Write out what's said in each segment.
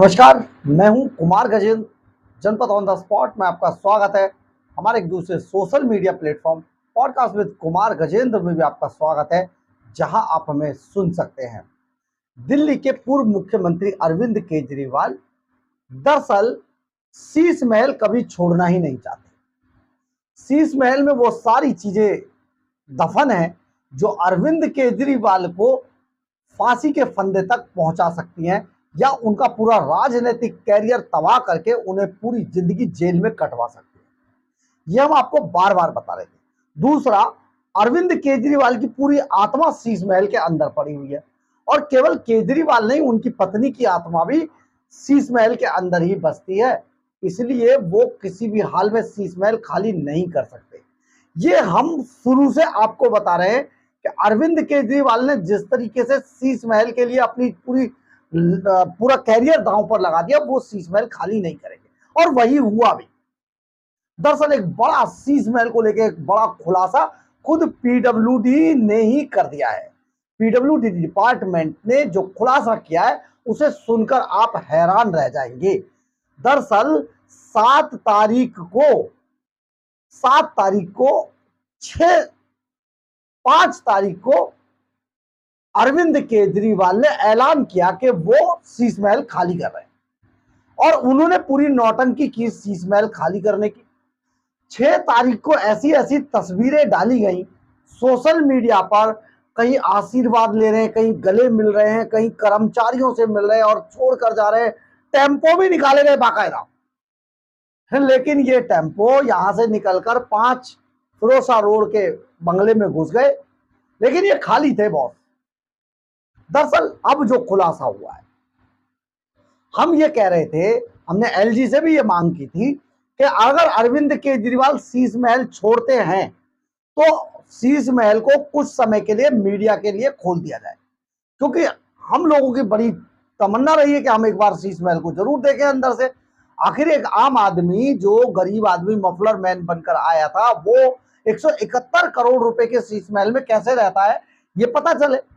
नमस्कार, मैं हूं कुमार गजेंद्र। जनपद ऑन द स्पॉट में आपका स्वागत है। हमारे एक दूसरे social media platform podcast with Kumar Gajendra में भी आपका स्वागत है, जहां आप हमें सुन सकते हैं। दिल्ली के पूर्व मुख्यमंत्री अरविंद केजरीवाल दरअसल शीश महल कभी छोड़ना ही नहीं चाहते। शीश महल में वो सारी चीजें दफन है जो अरविंद केजरीवाल को फांसी के फंदे तक पहुंचा सकती हैं या उनका पूरा राजनीतिक कैरियर तबाह करके उन्हें पूरी जिंदगी जेल में कटवा सकती है। यह हम आपको बार बार बता रहे थे। दूसरा, अरविंद केजरीवाल की पूरी आत्मा शीश महल के अंदर पड़ी हुई है और केवल केजरीवाल नहीं, उनकी पत्नी की आत्मा भी शीश महल के अंदर ही बसती है। इसलिए वो किसी भी हाल में शीश महल खाली नहीं कर सकते। ये हम शुरू से आपको बता रहे हैं कि अरविंद केजरीवाल ने जिस तरीके से शीश महल के लिए अपनी पूरा कैरियर दांव पर लगा दिया, वो शीश महल खाली नहीं करेंगे और वही हुआ भी। दरअसल एक बड़ा शीश महल को लेकर एक बड़ा खुलासा खुद पीडब्ल्यूडी ने ही कर दिया है। पीडब्ल्यूडी डिपार्टमेंट ने जो खुलासा किया है उसे सुनकर आप हैरान रह जाएंगे। दरअसल 5 तारीख को अरविंद केजरीवाल ने ऐलान किया कि वो शीश महल खाली कर रहे हैं और उन्होंने पूरी नौटंकी की शीश महल खाली करने की। 6 तारीख को ऐसी ऐसी तस्वीरें डाली गई सोशल मीडिया पर, कहीं आशीर्वाद ले रहे हैं, कहीं गले मिल रहे हैं, कहीं कर्मचारियों से मिल रहे हैं और छोड़कर जा रहे हैं। टेम्पो भी निकाले गए बाकायदा, लेकिन ये टेम्पो यहां से निकलकर 5 फिरोसा रोड के बंगले में घुस गए, लेकिन ये खाली थे बॉस। दरअसल अब जो खुलासा हुआ है, हम ये कह रहे थे, हमने एलजी से भी ये मांग की थी कि अगर अरविंद केजरीवाल शीश महल छोड़ते हैं तो शीश महल को कुछ समय के लिए मीडिया के लिए खोल दिया जाए, क्योंकि हम लोगों की बड़ी तमन्ना रही है कि हम एक बार शीश महल को जरूर देखें अंदर से। आखिर एक आम आदमी, जो गरीब आदमी मफलर मैन बनकर आया था, वो 171 करोड़ रुपए के शीश महल में कैसे रहता है ये पता चले।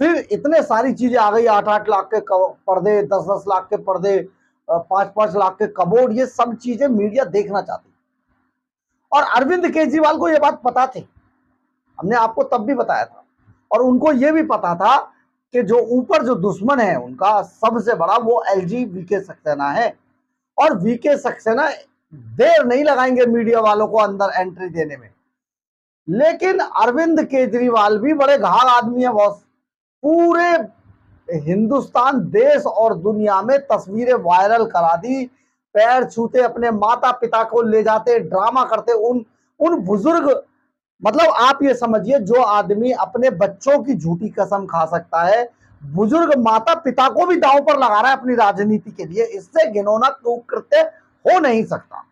फिर इतने सारी चीजें आ गई, 8-8 लाख के पर्दे, 10-10 लाख के पर्दे, 5-5 लाख के कबोर्ड, ये सब चीजें मीडिया देखना चाहती। और अरविंद केजरीवाल को यह बात पता थी, हमने आपको तब भी बताया था। और उनको यह भी पता था कि जो ऊपर जो दुश्मन है उनका सबसे बड़ा, वो एलजी वीके सक्सेना है और वीके सक्सेना देर नहीं लगाएंगे मीडिया वालों को अंदर एंट्री देने में। लेकिन अरविंद केजरीवाल भी बड़े घाघ आदमी है बॉस। पूरे हिंदुस्तान, देश और दुनिया में तस्वीरें वायरल करा दी, पैर छूते, अपने माता पिता को ले जाते, ड्रामा करते, उन बुजुर्ग, मतलब आप ये समझिए, जो आदमी अपने बच्चों की झूठी कसम खा सकता है, बुजुर्ग माता पिता को भी दांव पर लगा रहा है अपनी राजनीति के लिए। इससे घिनौना कृत्य हो नहीं सकता।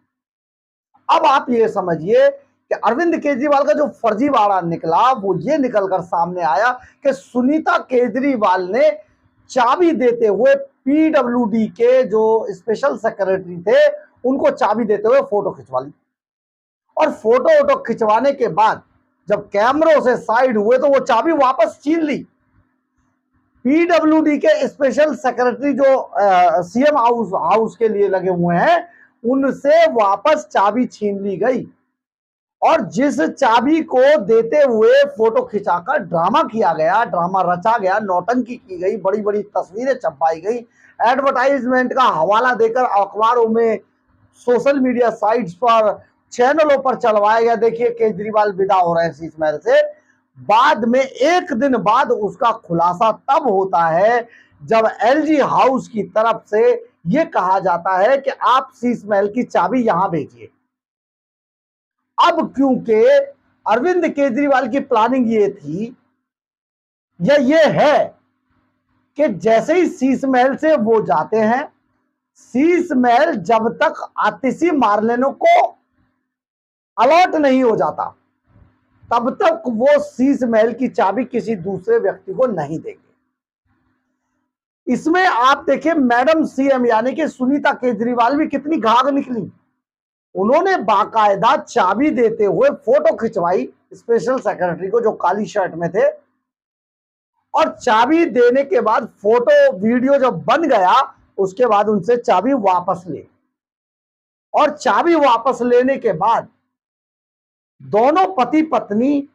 अब आप ये समझिए कि अरविंद केजरीवाल का जो फर्जीवाड़ा निकला, वो ये निकलकर सामने आया कि सुनीता केजरीवाल ने चाबी देते हुए पीडब्ल्यूडी के जो स्पेशल सेक्रेटरी थे, उनको चाबी देते हुए फोटो खिंचवा ली। और फोटो खिंचवाने के बाद जब कैमरों से साइड हुए तो वो चाबी वापस छीन ली। पीडब्ल्यूडी के स्पेशल सेक्रेटरी जो सीएम हाउस के लिए लगे हुए हैं, उनसे वापस चाबी छीन ली गई। और जिस चाबी को देते हुए फोटो खिंचाकर ड्रामा किया गया, ड्रामा रचा गया, नौटंकी की गई, बड़ी बड़ी तस्वीरें छपाई गई, एडवर्टाइजमेंट का हवाला देकर अखबारों में, सोशल मीडिया साइट्स पर, चैनलों पर चलवाया गया, देखिए केजरीवाल विदा हो रहे हैं शीश महल से। बाद में एक दिन बाद उसका खुलासा तब होता है जब एलजी हाउस की तरफ से यह कहा जाता है कि आप शीश महल की चाबी यहां भेजिए। अब क्योंकि अरविंद केजरीवाल की प्लानिंग ये थी या ये है कि जैसे ही शीश महल से वो जाते हैं, शीश महल जब तक आतिशी मार्लेनो को अलर्ट नहीं हो जाता, तब तक वो शीश महल की चाबी किसी दूसरे व्यक्ति को नहीं देंगे। इसमें आप देखिए, मैडम सीएम यानी कि सुनीता केजरीवाल भी कितनी घाघ निकली। उन्होंने बाकायदा चाबी देते हुए फोटो खिंचवाई स्पेशल सेक्रेटरी को, जो काली शर्ट में थे, और चाबी देने के बाद फोटो वीडियो जब बन गया उसके बाद उनसे चाबी वापस ले, और चाबी वापस लेने के बाद दोनों पति पत्नी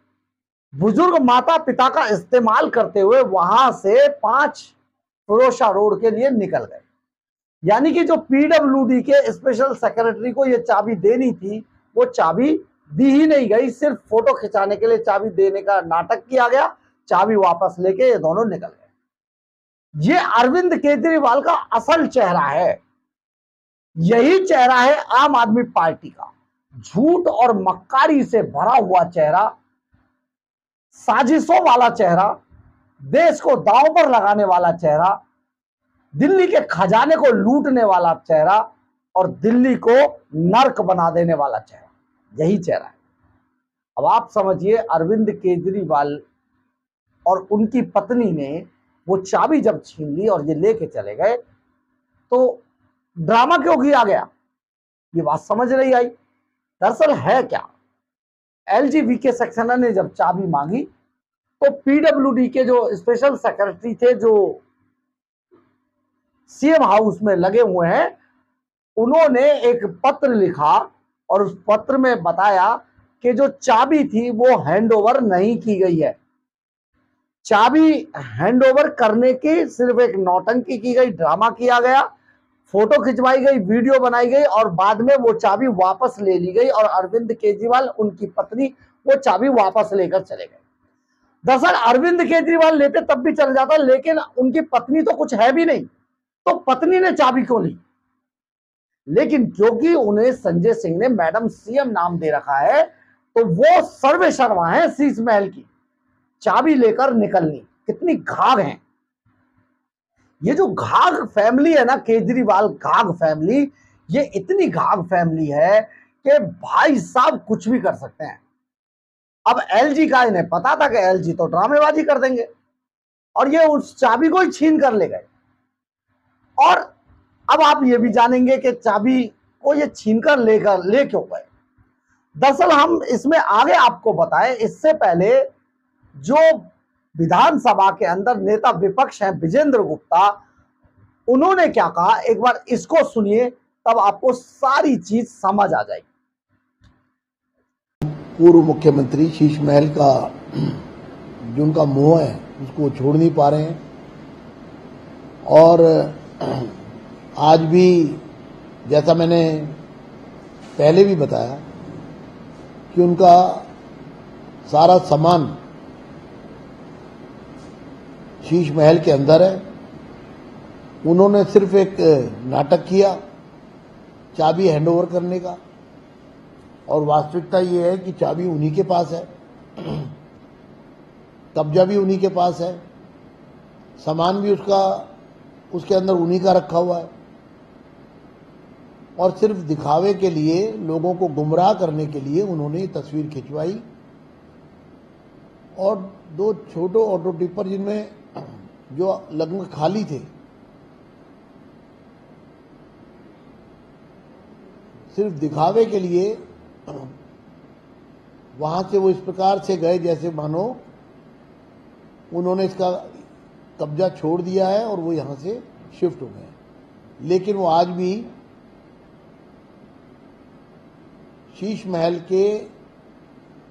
बुजुर्ग माता पिता का इस्तेमाल करते हुए वहां से 5 फिरोशा रोड के लिए निकल गए। यानी कि जो पीडब्ल्यूडी के स्पेशल सेक्रेटरी को ये चाबी देनी थी, वो चाबी दी ही नहीं गई, सिर्फ फोटो खिंचाने के लिए चाबी देने का नाटक किया गया। चाबी वापस लेके ये दोनों निकल गए। ये अरविंद केजरीवाल का असल चेहरा है, यही चेहरा है आम आदमी पार्टी का। झूठ और मक्कारी से भरा हुआ चेहरा, साजिशों वाला चेहरा, देश को दांव पर लगाने वाला चेहरा, दिल्ली के खजाने को लूटने वाला चेहरा और दिल्ली को नर्क बना देने वाला चेहरा, यही चेहरा है। अब आप समझिए, अरविंद केजरीवाल और उनकी पत्नी ने वो चाबी जब छीन ली और ये लेके चले गए, तो ड्रामा क्यों किया गया, ये बात समझ नहीं आई। दरअसल है क्या, एलजीबीके सक्सेना ने जब चाबी मांगी तो पीडब्ल्यूडी के जो स्पेशल सेक्रेटरी थे, जो सीएम हाउस में लगे हुए हैं, उन्होंने एक पत्र लिखा और उस पत्र में बताया कि जो चाबी थी वो हैंडओवर नहीं की गई है। चाबी हैंडओवर करने की सिर्फ एक नौटंकी की गई, ड्रामा किया गया, फोटो खिंचवाई गई, वीडियो बनाई गई और बाद में वो चाबी वापस ले ली गई और अरविंद केजरीवाल, उनकी पत्नी, वो चाबी वापस लेकर चले गए। दरअसल अरविंद केजरीवाल लेते तब भी चल जाता, लेकिन उनकी पत्नी तो कुछ है भी नहीं, तो पत्नी ने चाबी क्यों ली? लेकिन क्योंकि उन्हें संजय सिंह ने मैडम सीएम नाम दे रखा है, तो वो सर्वे शर्मा है शीश महल की, चाबी लेकर निकलनी। कितनी घाघ है ये जो घाघ फैमिली है ना, केजरीवाल घाघ फैमिली, ये इतनी घाघ फैमिली है कि भाई साहब कुछ भी कर सकते हैं। अब एलजी का इन्हें पता था कि एलजी तो ड्रामेबाजी कर देंगे और ये उस चाबी को ही छीन कर ले गए। और अब आप ये भी जानेंगे कि चाबी को ये छीन कर ले क्यों गए। दरअसल हम इसमें आगे आपको बताएं, इससे पहले जो विधानसभा के अंदर नेता विपक्ष हैं विजेंद्र गुप्ता, उन्होंने क्या कहा, एक बार इसको सुनिए, तब आपको सारी चीज समझ आ जाएगी। पूर्व मुख्यमंत्री शीश महल का जो उनका मोह है उसको छोड़ नहीं पा रहे हैं, और आज भी जैसा मैंने पहले भी बताया कि उनका सारा सामान शीश महल के अंदर है। उन्होंने सिर्फ एक नाटक किया चाबी हैंडओवर करने का, और वास्तविकता ये है कि चाबी उन्हीं के पास है, कब्जा भी उन्हीं के पास है, सामान भी उसके अंदर उन्हीं का रखा हुआ है, और सिर्फ दिखावे के लिए, लोगों को गुमराह करने के लिए उन्होंने तस्वीर खिंचवाई। और 2 छोटे ऑटो टिपर जिनमें जो लगभग खाली थे, सिर्फ दिखावे के लिए वहां से वो इस प्रकार से गए जैसे मानो उन्होंने इसका कब्जा छोड़ दिया है और वो यहां से शिफ्ट हो गए। लेकिन वो आज भी शीश महल के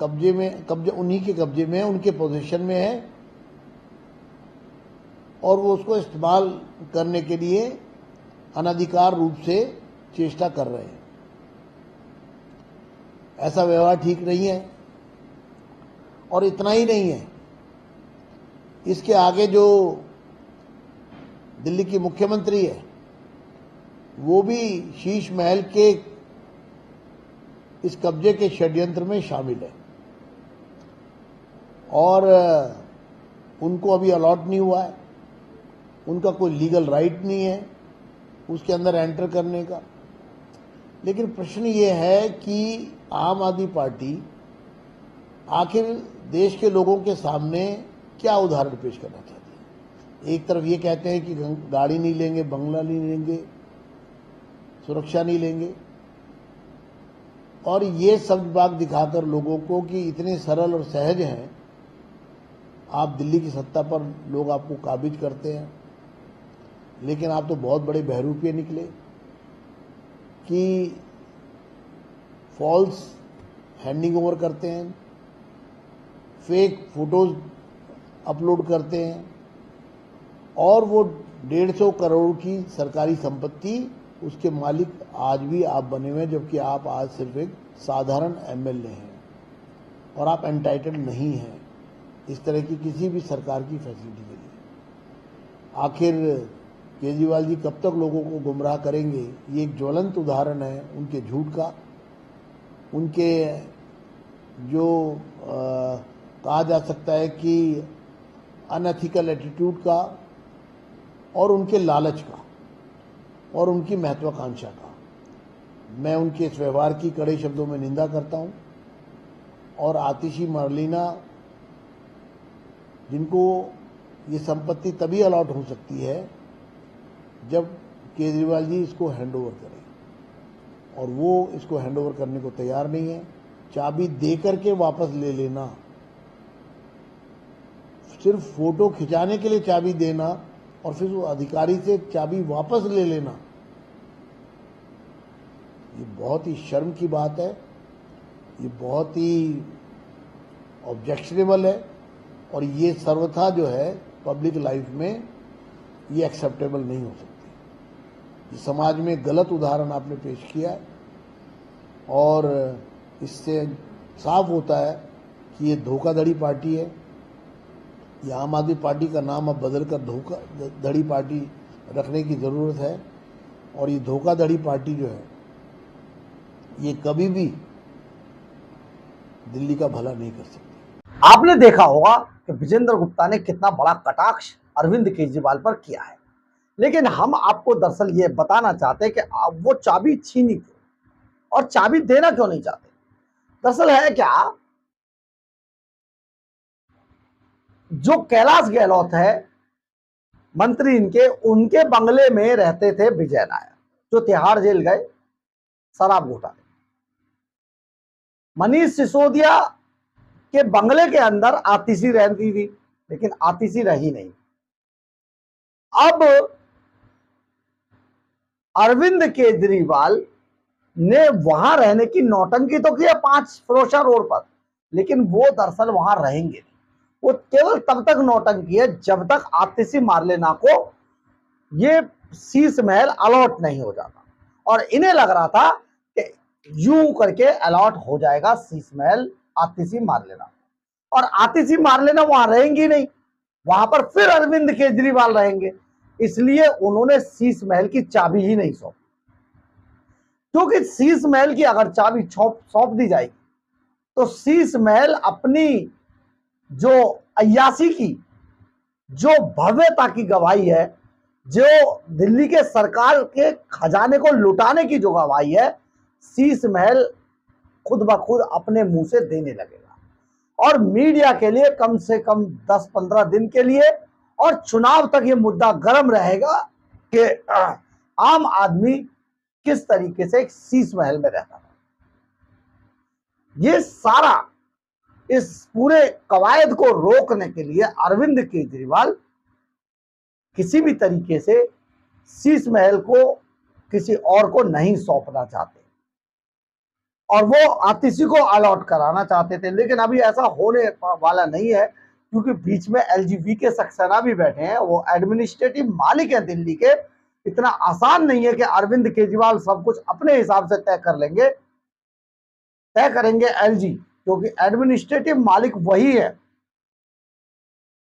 कब्जा उन्हीं के कब्जे में, उनके पोजीशन में है, और वो उसको इस्तेमाल करने के लिए अनधिकार रूप से चेष्टा कर रहे हैं। ऐसा व्यवहार ठीक नहीं है। और इतना ही नहीं है, इसके आगे जो दिल्ली की मुख्यमंत्री है वो भी शीश महल के इस कब्जे के षड्यंत्र में शामिल है, और उनको अभी अलॉट नहीं हुआ है, उनका कोई लीगल राइट नहीं है उसके अंदर एंटर करने का। लेकिन प्रश्न ये है कि आम आदमी पार्टी आखिर देश के लोगों के सामने क्या उदाहरण पेश करना चाहती है। एक तरफ ये कहते हैं कि गाड़ी नहीं लेंगे, बंगला नहीं लेंगे, सुरक्षा नहीं लेंगे, और ये सब बात दिखाकर लोगों को कि इतने सरल और सहज हैं आप, दिल्ली की सत्ता पर लोग आपको काबिज करते हैं। लेकिन आप तो बहुत बड़े बहरूपिये निकले कि फॉल्स हैंडिंग ओवर करते हैं, फेक फोटोज अपलोड करते हैं और वो 150 करोड़ की सरकारी संपत्ति, उसके मालिक आज भी आप बने हुए हैं, जबकि आप आज सिर्फ एक साधारण एमएलए हैं और आप एंटाइटल्ड नहीं हैं इस तरह की किसी भी सरकार की फैसिलिटी के लिए। आखिर केजरीवाल जी कब तक लोगों को गुमराह करेंगे? ये एक ज्वलंत उदाहरण है उनके झूठ का, उनके जो कहा जा सकता है कि अनएथिकल एटीट्यूड का और उनके लालच का और उनकी महत्वाकांक्षा का। मैं उनके इस व्यवहार की कड़े शब्दों में निंदा करता हूं और आतिशी मरलीना, जिनको ये संपत्ति तभी अलॉट हो सकती है जब केजरीवाल जी इसको हैंडओवर करें और वो इसको हैंडओवर करने को तैयार नहीं है। चाबी दे करके वापस ले लेना, सिर्फ फोटो खिंचाने के लिए चाबी देना और फिर वो अधिकारी से चाबी वापस ले लेना, ये बहुत ही शर्म की बात है, ये बहुत ही ऑब्जेक्शनेबल है और ये सर्वथा जो है पब्लिक लाइफ में ये एक्सेप्टेबल नहीं हो सकती। ये समाज में गलत उदाहरण आपने पेश किया है और इससे साफ होता है कि ये धोखाधड़ी पार्टी है। ये आम आदमी पार्टी का नाम अब बदलकर धोखाधड़ी पार्टी रखने की ज़रूरत है और ये धोखाधड़ी पार्टी जो है ये कभी भी दिल्ली का भला नहीं कर सकती। आपने देखा होगा कि विजेंद्र गुप्ता ने कितना बड़ा कटाक्ष अरविंद केजरीवाल पर किया है, लेकिन हम आपको दरअसल ये बताना चाहते हैं कि आप वो चाबी छीनी क्यों और चाबी देना क्यों नहीं चाहते। दरअसल है क्या, जो कैलाश गहलोत है मंत्री इनके, उनके बंगले में रहते थे विजय नायर, जो तिहाड़ जेल गए शराब घोटाले। मनीष सिसोदिया के बंगले के अंदर आतिशी रहती थी, लेकिन आतिशी रही नहीं। अब अरविंद केजरीवाल ने वहां रहने की नौटंकी तो किया 5 फिरोजा रोड पर, लेकिन वो दरअसल वहां रहेंगे नहीं। वो केवल तब तक नौटंकी है जब तक आतिशी मारलेना को ये शीश महल अलॉट नहीं हो जाता, और इन्हें लग रहा था कि यूं करके अलॉट हो जाएगा शीश महल आतिशी मारलेना, और आतिशी मारलेना वहां रहेंगी नहीं, वहां पर फिर अरविंद केजरीवाल रहेंगे। इसलिए उन्होंने शीश महल की चाबी ही नहीं सौंपी, क्योंकि शीश महल की अगर चाबी सौंप दी जाएगी तो शीश महल अपनी जो अय्याशी की, जो भव्यता की गवाही है, जो दिल्ली के सरकार के खजाने को लुटाने की जो गवाही है, शीश महल खुद ब खुद अपने मुंह से देने लगेगा। और मीडिया के लिए कम से कम 10-15 दिन के लिए और चुनाव तक ये मुद्दा गर्म रहेगा कि आम आदमी किस तरीके से एक शीश महल में रहता था। ये सारा इस पूरे कवायद को रोकने के लिए अरविंद केजरीवाल किसी भी तरीके से शीश महल को किसी और को नहीं सौंपना चाहते और वो आतिशी को अलॉट कराना चाहते थे, लेकिन अभी ऐसा होने वाला नहीं है, क्योंकि बीच में एलजीबी के सक्सेना भी बैठे हैं, वो एडमिनिस्ट्रेटिव मालिक हैं दिल्ली के। इतना आसान नहीं है कि अरविंद केजरीवाल सब कुछ अपने हिसाब से तय कर लेंगे, तय करेंगे एलजी, क्योंकि एडमिनिस्ट्रेटिव मालिक वही है।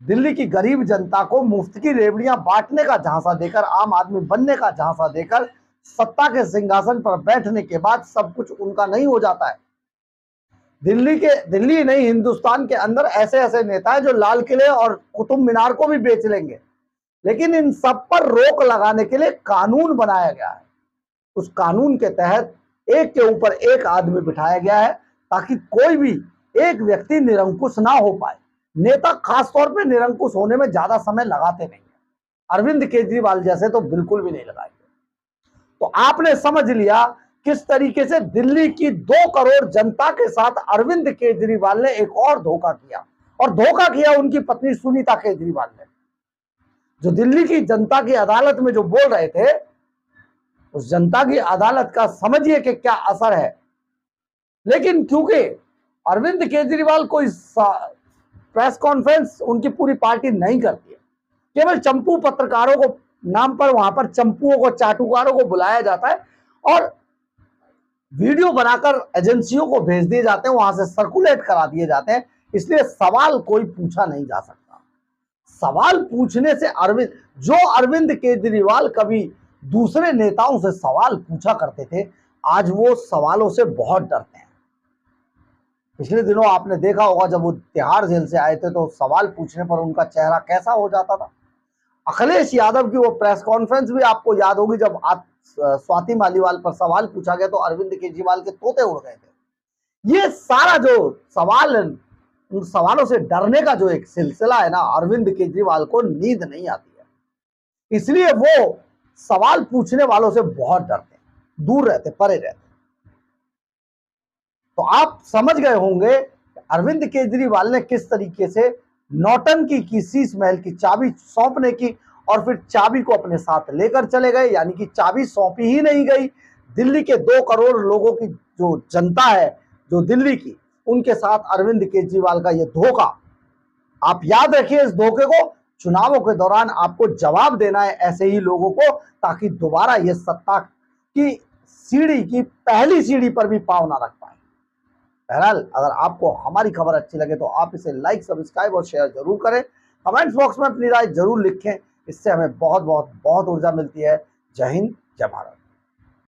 दिल्ली की गरीब जनता को मुफ्त की रेवड़ियां बांटने का झांसा देकर, आम आदमी बनने का झांसा देकर, सत्ता के सिंहासन पर बैठने के बाद सब कुछ उनका नहीं हो जाता है। दिल्ली नहीं, हिंदुस्तान के अंदर ऐसे ऐसे नेता हैं जो लाल किले और कुतुब मीनार को भी बेच लेंगे, लेकिन इन सब पर रोक लगाने के लिए कानून बनाया गया है। उस कानून के तहत एक के ऊपर एक आदमी बिठाया गया है ताकि कोई भी एक व्यक्ति निरंकुश ना हो पाए। नेता खासतौर पे निरंकुश होने में ज्यादा समय लगाते नहीं है, अरविंद केजरीवाल जैसे तो बिल्कुल भी नहीं लगाएंगे। तो आपने समझ लिया किस तरीके से दिल्ली की 2 करोड़ जनता के साथ अरविंद केजरीवाल ने एक और धोखा किया, और धोखा किया उनकी पत्नी सुनीता केजरीवाल ने। जो दिल्ली की जनता की अदालत में जो बोल रहे थे, उस जनता की अदालत का समझिए कि क्या असर है। लेकिन क्योंकि अरविंद केजरीवाल कोई प्रेस कॉन्फ्रेंस उनकी पूरी पार्टी नहीं करती है, केवल चंपू पत्रकारों को नाम पर वहां पर चंपुओं को, चाटुकारों को बुलाया जाता है और वीडियो बनाकर एजेंसियों को भेज दिए जाते हैं, वहां से सर्कुलेट करा दिए जाते हैं। इसलिए सवाल कोई पूछा नहीं जा सकता। सवाल पूछने से अरविंद केजरीवाल कभी दूसरे नेताओं से सवाल पूछा करते थे, आज वो सवालों से बहुत डरते हैं। पिछले दिनों आपने देखा होगा जब वो तिहाड़ जेल से आए थे तो सवाल पूछने पर उनका चेहरा कैसा हो जाता था। अखिलेश यादव की वो प्रेस कॉन्फ्रेंस भी आपको याद होगी, जब स्वाति मालीवाल पर सवाल पूछा गया तो अरविंद केजरीवाल के तोते उड़ गए थे। ये सारा जो सवाल, उन सवालों से डरने का जो एक सिलसिला है ना, अरविंद केजरीवाल को नींद नहीं आती है, इसलिए वो सवाल पूछने वालों से बहुत डरते हैं, दूर रहते, परे रहते। तो आप समझ गए होंगे अरविंद केजरीवाल ने किस तरीके से नौटंकी की, शीश महल की चाबी सौंपने की और फिर चाबी को अपने साथ लेकर चले गए। यानी कि चाबी सौंपी ही नहीं गई, दिल्ली के 2 करोड़ लोगों की जो जनता है जो दिल्ली की, उनके साथ अरविंद केजरीवाल का यह धोखा, आप याद रखिए इस धोखे को। चुनावों के दौरान आपको जवाब देना है ऐसे ही लोगों को, ताकि दोबारा ये सत्ता की सीढ़ी की पहली सीढ़ी पर भी पांव ना रख पाए। बहरहाल, अगर आपको हमारी खबर अच्छी लगे तो आप इसे लाइक, सब्सक्राइब और शेयर जरूर करें। कमेंट्स बॉक्स में अपनी राय जरूर लिखें, इससे हमें बहुत बहुत बहुत ऊर्जा मिलती है। जय हिंद, जय भारत।